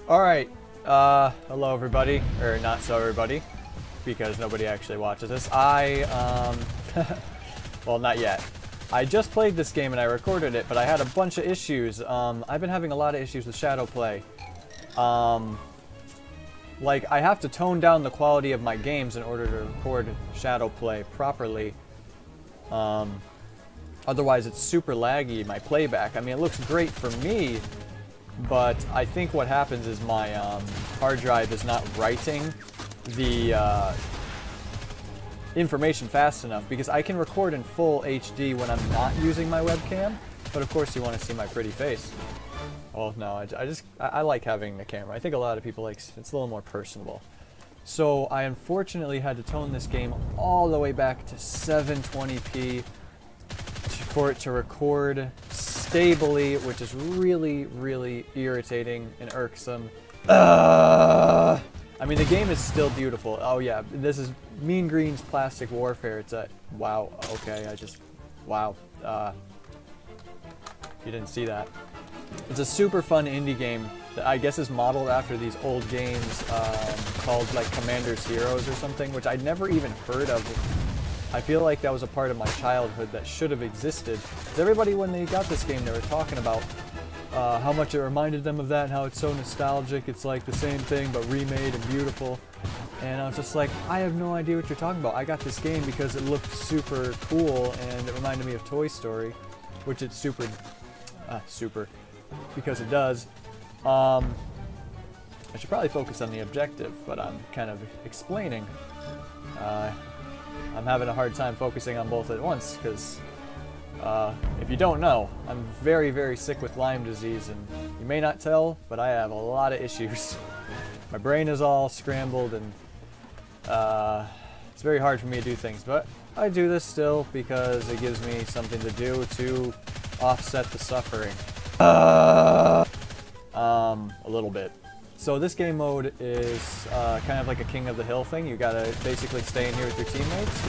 Alright, hello everybody, or not so everybody, because nobody actually watches this. Well, not yet. I just played this game and I recorded it, but I had a bunch of issues. I've been having a lot of issues with ShadowPlay. Like, I have to tone down the quality of my games in order to record ShadowPlay properly. Otherwise it's super laggy, my playback. I mean, it looks great for me, but I think what happens is my hard drive is not writing the information fast enough, because I can record in full HD when I'm not using my webcam, but of course you want to see my pretty face. Well, no, I like having the camera. I think a lot of people like it's a little more personable. So I unfortunately had to tone this game all the way back to 720p for it to record stably, which is really, really irritating and irksome. I mean, the game is still beautiful. Oh yeah, this is Mean Green's Plastic Warfare. It's a... Wow, okay, wow. You didn't see that. It's a super fun indie game that I guess is modeled after these old games called like Commander's Heroes or something, which I'd never even heard of. I feel like that was a part of my childhood that should have existed. Because everybody, when they got this game, they were talking about how much it reminded them of that and how it's so nostalgic. It's like the same thing but remade and beautiful. And I was just like, I have no idea what you're talking about. I got this game because it looked super cool and it reminded me of Toy Story, which it's super, because it does. I should probably focus on the objective, but I'm kind of explaining. I'm having a hard time focusing on both at once, because if you don't know, I'm very, very sick with Lyme disease, and you may not tell, but I have a lot of issues. My brain is all scrambled, and it's very hard for me to do things, but I do this still because it gives me something to do to offset the suffering. A little bit. So this game mode is kind of like a King of the Hill thing. You gotta basically stay in here with your teammates,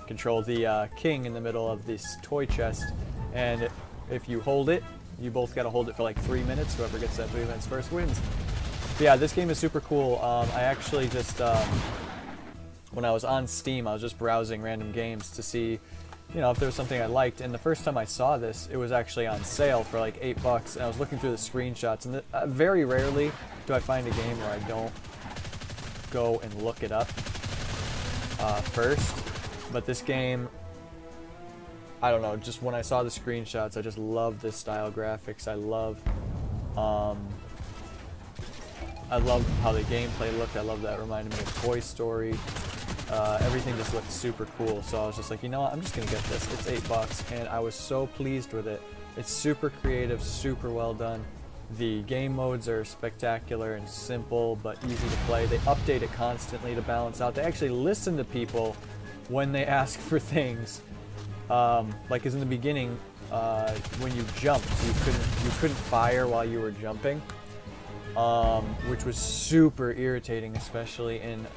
control the king in the middle of this toy chest, and if you hold it, you both gotta hold it for like 3 minutes. Whoever gets that 3 minutes first wins. But yeah, this game is super cool. I actually just, when I was on Steam, I was just browsing random games to see, you know, if there was something I liked, and the first time I saw this, it was actually on sale for like $8, and I was looking through the screenshots, and very rarely do I find a game where I don't go and look it up first. But this game, I don't know, just when I saw the screenshots, I just love this style graphics. I love how the gameplay looked. I love that it reminded me of Toy Story. Everything just looked super cool, so I was just like, you know what, I'm just gonna get this. It's $8, and I was so pleased with it. It's super creative, super well done. The game modes are spectacular and simple, but easy to play. They update it constantly to balance out. They actually listen to people when they ask for things. Like, as in the beginning, when you jumped, you couldn't fire while you were jumping. Which was super irritating, especially in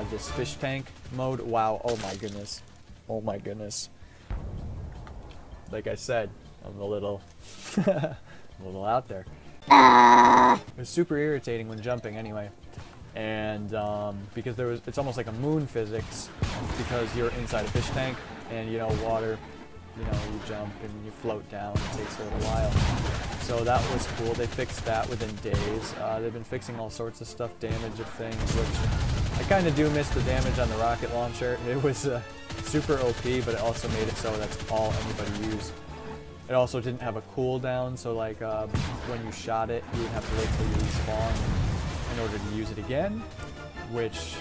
this fish tank mode. Wow, oh my goodness. Oh my goodness. Like I said, I'm a little out there. It was super irritating when jumping anyway. And because it's almost like a moon physics, because you're inside a fish tank and, you know, water, you know, you jump and you float down. It takes a little while. So that was cool. They fixed that within days. They've been fixing all sorts of stuff, damage of things, which I kind of do miss the damage on the rocket launcher. It was super OP, but it also made it so that's all anybody used. It also didn't have a cooldown, so like when you shot it, you would have to wait till you respawn in order to use it again, which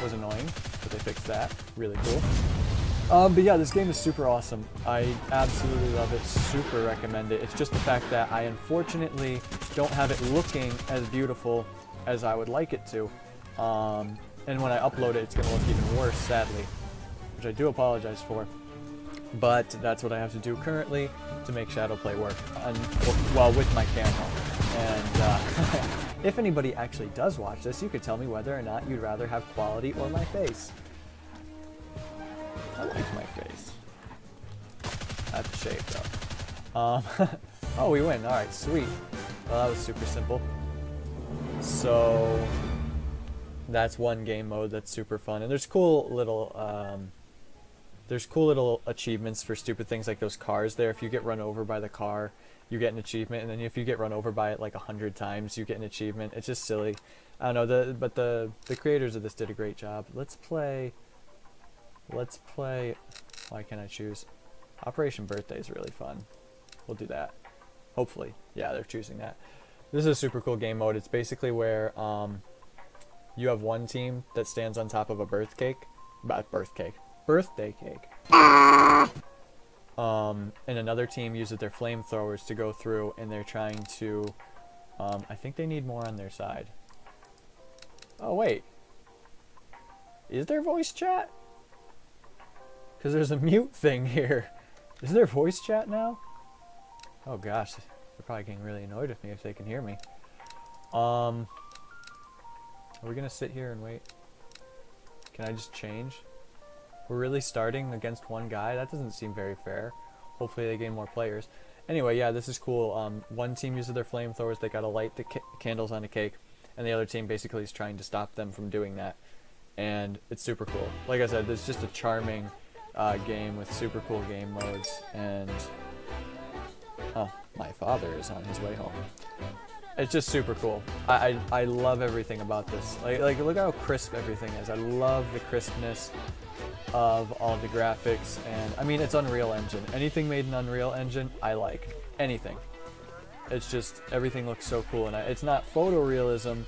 was annoying, but they fixed that. Really cool. But yeah, this game is super awesome. I absolutely love it, super recommend it. It's just the fact that I unfortunately don't have it looking as beautiful as I would like it to. And when I upload it, it's going to look even worse, sadly, which I do apologize for. But that's what I have to do currently to make ShadowPlay work, well, with my camera. And if anybody actually does watch this, you could tell me whether or not you'd rather have quality or my face. I like my face. I have to shave though. Oh, we win. All right, sweet. Well, that was super simple. So that's one game mode that's super fun, and there's cool little achievements for stupid things like those cars there. If you get run over by the car, you get an achievement, and then if you get run over by it like 100 times, you get an achievement. It's just silly. I don't know, but the creators of this did a great job. Let's play. Why can't I choose? Operation Birthday is really fun. We'll do that. Hopefully. Yeah, they're choosing that. This is a super cool game mode. It's basically where you have one team that stands on top of a birthday cake. And another team uses their flamethrowers to go through, and they're trying to, I think they need more on their side. Oh, wait. Is there voice chat? Because there's a mute thing here. Is there voice chat now? Oh gosh, they're probably getting really annoyed with me if they can hear me. Are we gonna sit here and wait? Can I just change? We're really starting against one guy? That doesn't seem very fair. Hopefully they gain more players. Anyway, yeah, this is cool. One team uses their flamethrowers. They gotta light the candles on a cake, and the other team basically is trying to stop them from doing that. And it's super cool. Like I said, it's just a charming game with super cool game modes. And oh, my father is on his way home. It's just super cool. I love everything about this. Like look how crisp everything is. I love the crispness of all the graphics, and I mean, it's Unreal Engine. Anything made in Unreal Engine, I like. Anything. It's just, everything looks so cool, and it's not photorealism,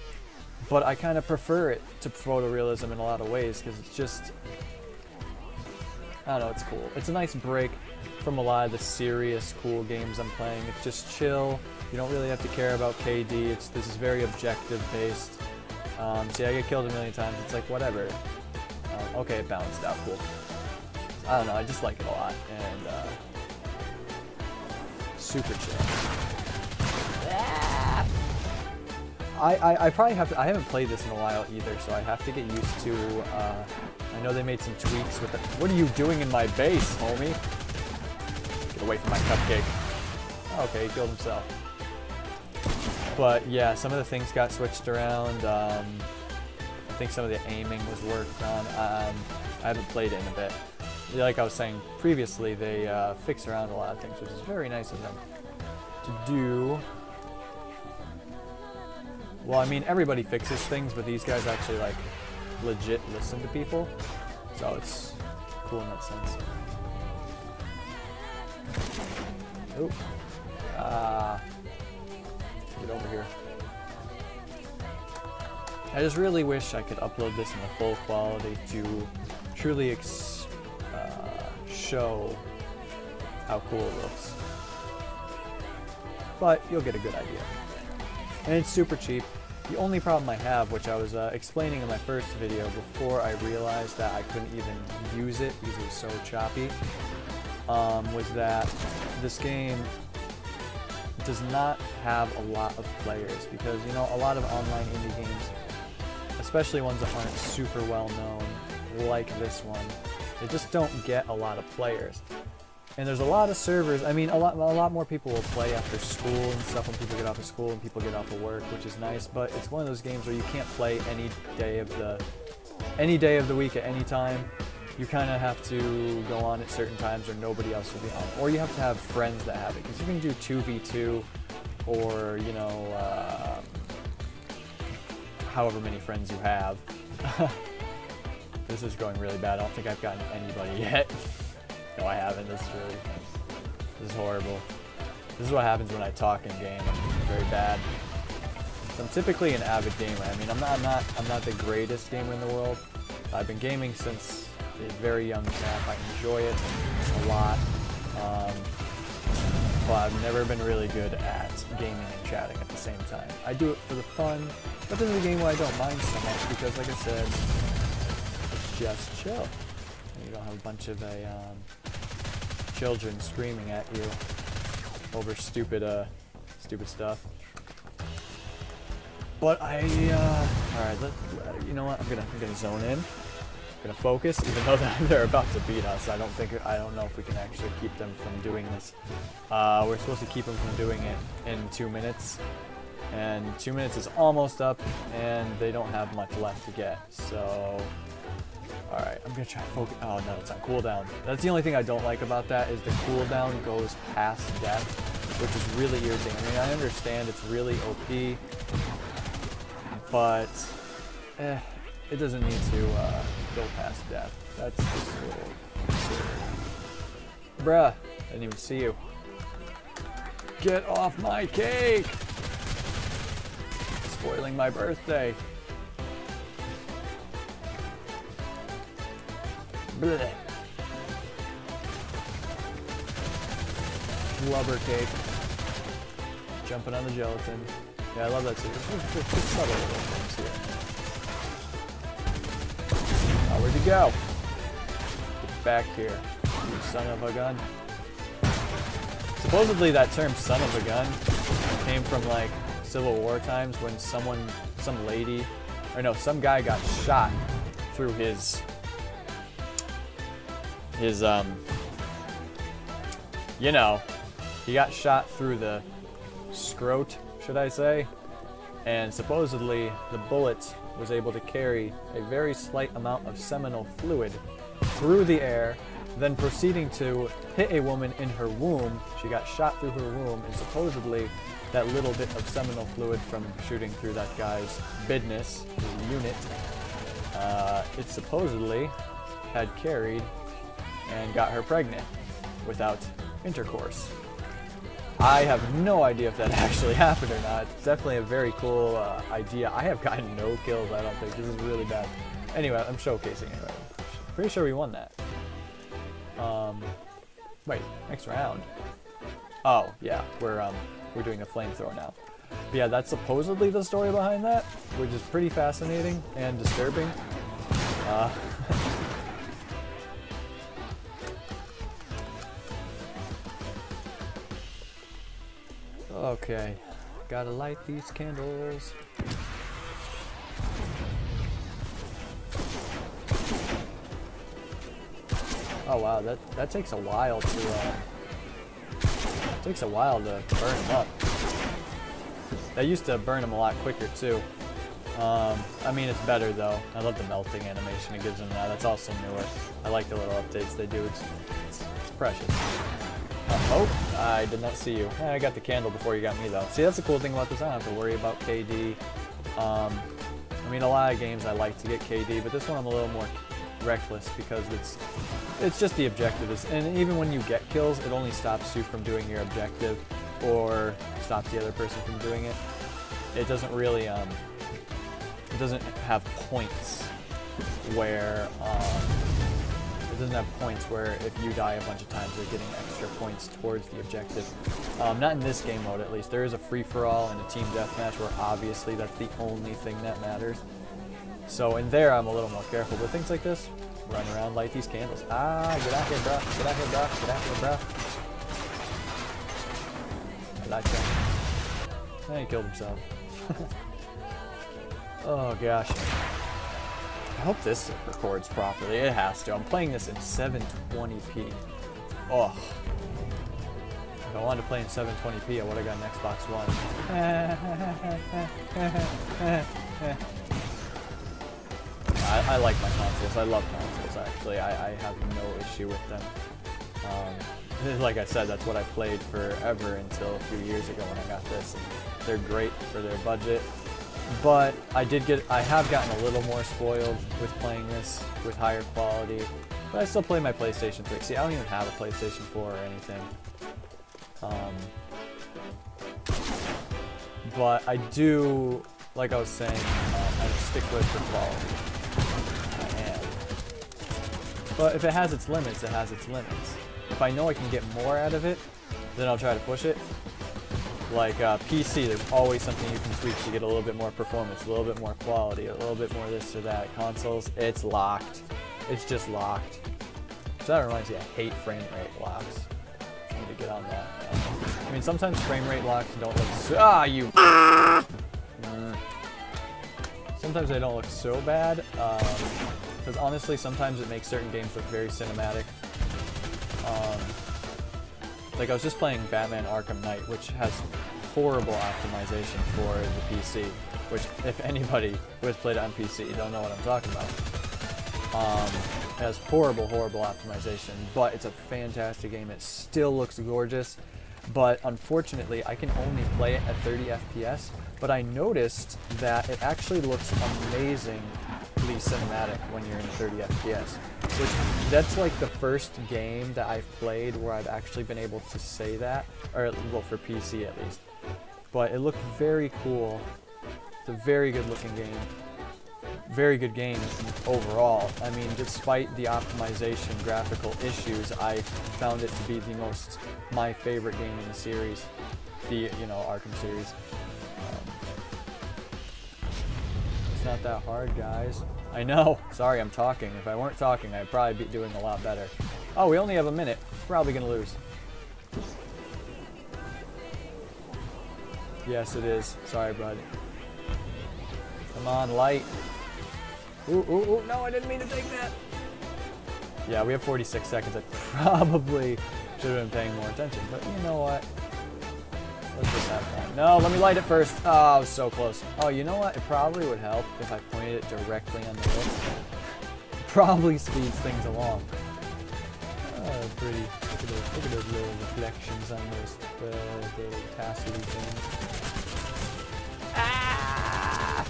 but I kind of prefer it to photorealism in a lot of ways, because it's just, I don't know, it's cool. It's a nice break from a lot of the serious, cool games I'm playing. It's just chill. You don't really have to care about KD. This is very objective based. See, I get killed a million times. It's like, whatever. Okay, it balanced out, cool. I don't know, I just like it a lot, and super chill. I probably have to, I haven't played this in a while either, so I have to get used to, I know they made some tweaks with it. What are you doing in my base, homie? Get away from my cupcake. Okay, he killed himself. But yeah, some of the things got switched around. I think some of the aiming was worked on. I haven't played it in a bit. Like I was saying previously, they fix around a lot of things, which is very nice of them to do. Well, I mean, everybody fixes things, but these guys actually, like, legit listen to people. So it's cool in that sense. Oop. Get over here. I just really wish I could upload this in the full quality to truly show how cool it looks. But you'll get a good idea. And it's super cheap. The only problem I have, which I was explaining in my first video before I realized that I couldn't even use it because it was so choppy, was that this game does not have a lot of players, because, you know, a lot of online indie games, especially ones that aren't super well known, like this one, they just don't get a lot of players. And there's a lot of servers. I mean, a lot more people will play after school and stuff when people get off of school and people get off of work, which is nice. But it's one of those games where you can't play any day of the week at any time. You kind of have to go on at certain times, or nobody else will be on. Or you have to have friends that have it, because you can do 2v2, or, you know, however many friends you have. This is going really bad. I don't think I've gotten anybody yet. No, I haven't. This is horrible. This is what happens when I talk in game. I'm very bad. So I'm typically an avid gamer. I mean, I'm not the greatest gamer in the world. I've been gaming since a very young chap. I enjoy it a lot. But I've never been really good at gaming and chatting at the same time. I do it for the fun, but this is a game where I don't mind so much, because, like I said, it's just chill. And you don't have a bunch of children screaming at you over stupid stuff. But alright, you know what? I'm gonna zone in. Gonna focus, even though they're about to beat us. I don't know if we can actually keep them from doing this. We're supposed to keep them from doing it in 2 minutes. And 2 minutes is almost up, and they don't have much left to get. So, alright, I'm gonna try to focus. Oh no, it's on cooldown. That's the only thing I don't like about that, is the cooldown goes past death, which is really irritating. I mean, I understand it's really OP, but it doesn't need to go past death. That's just a little absurd. Bruh, I didn't even see you. Get off my cake! Spoiling my birthday. Blech. Flubber cake. Jumping on the gelatin. Yeah, I love that too. Just subtle little things here. Oh, where'd you go? Get back here, you son of a gun. Supposedly that term son of a gun came from like Civil War times when some guy got shot through his you know, he got shot through the scrot, should I say, and supposedly the bullet was able to carry a very slight amount of seminal fluid through the air, then proceeding to hit a woman in her womb. She got shot through her womb, and supposedly that little bit of seminal fluid from shooting through that guy's business, his unit, it supposedly had carried and got her pregnant without intercourse. I have no idea if that actually happened or not. It's definitely a very cool idea. I have gotten no kills, I don't think. This is really bad. Anyway, I'm showcasing it right. Pretty sure we won that. Wait, next round. Oh, yeah, we're doing a flamethrower now. But yeah, that's supposedly the story behind that, which is pretty fascinating and disturbing. Okay, gotta light these candles. Oh wow, that takes a while to burn them up. That used to burn them a lot quicker too. I mean, it's better though. I love the melting animation it gives them now. That's also newer. I like the little updates they do. It's precious. Oh, I did not see you. I got the candle before you got me though. See, that's the cool thing about this. I don't have to worry about KD. I mean, a lot of games I like to get KD, but this one I'm a little more reckless because it's just the objective. And even when you get kills, it only stops you from doing your objective or stops the other person from doing it. It doesn't really, it doesn't have points where, if you die a bunch of times, you're getting extra points towards the objective. Not in this game mode, at least. There is a free-for-all and a team deathmatch where obviously that's the only thing that matters. So in there, I'm a little more careful. But things like this, run around, light these candles. Ah, get out here, bro. Get out here, bro. Get out here, bro. I like that. And he killed himself. Oh, gosh. I hope this records properly. It has to. I'm playing this in 720p. Oh. If I wanted to play in 720p, I would have got an Xbox One. I like my consoles. I love consoles, actually. I have no issue with them. Like I said, that's what I played forever until a few years ago when I got this. And they're great for their budget. But I have gotten a little more spoiled with playing this with higher quality. But I still play my PlayStation 3. See, I don't even have a PlayStation 4 or anything. But I do, like I was saying, I stick with for quality. I am. But if it has its limits, it has its limits. If I know I can get more out of it, then I'll try to push it. Like PC, there's always something you can tweak to get a little bit more performance, a little bit more quality, a little bit more this or that. Consoles, it's locked. It's just locked. So that reminds me, I hate frame rate locks. I need to get on that. I mean, sometimes frame rate locks don't look so... Sometimes they don't look so bad. Because honestly, sometimes it makes certain games look very cinematic. Like I was just playing Batman Arkham Knight, which has horrible optimization for the PC, which if anybody who has played it on PC, you don't know what I'm talking about. It has horrible optimization, but it's a fantastic game. It still looks gorgeous, but unfortunately I can only play it at 30 FPS, but I noticed that it actually looks amazingly cinematic when you're in 30 FPS, which that's like the first game that I've played where I've actually been able to say that, or well, for PC at least. But it looked very cool. It's a very good looking game. Very good game overall. I mean, despite the optimization graphical issues, I found it to be my favorite game in the series, the Arkham series. It's not that hard, guys. I know. Sorry, I'm talking. If I weren't talking, I'd probably be doing a lot better. Oh, we only have a minute. Probably gonna lose. Yes, it is. Sorry, bud. Come on, light. Ooh, ooh, ooh. No, I didn't mean to take that. Yeah, we have 46 seconds. I probably should have been paying more attention, but you know what? Let's just have fun. No, let me light it first. Oh, I was so close. Oh, you know what? It probably would help if I pointed it directly on the list. Probably speeds things along. Oh, pretty. Look at those little reflections on those the tassely things. Ah!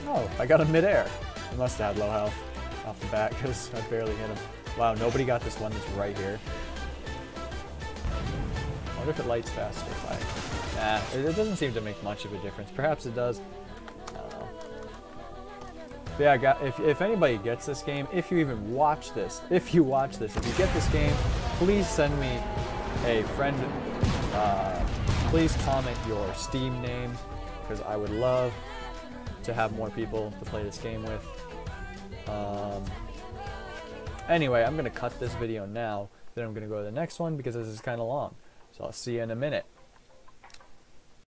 Oh, I got him midair. He must have had low health off the bat because I barely hit him. Wow, nobody got this one that's right here. I wonder if it lights faster if I... Nah, it doesn't seem to make much of a difference. Perhaps it does. I don't know. But yeah, if anybody gets this game, if you even watch this, if you get this game, please send me a friend. Please comment your Steam name, because I would love to have more people to play this game with. Anyway, I'm going to cut this video now, then I'm going to go to the next one because this is kind of long. So I'll see you in a minute.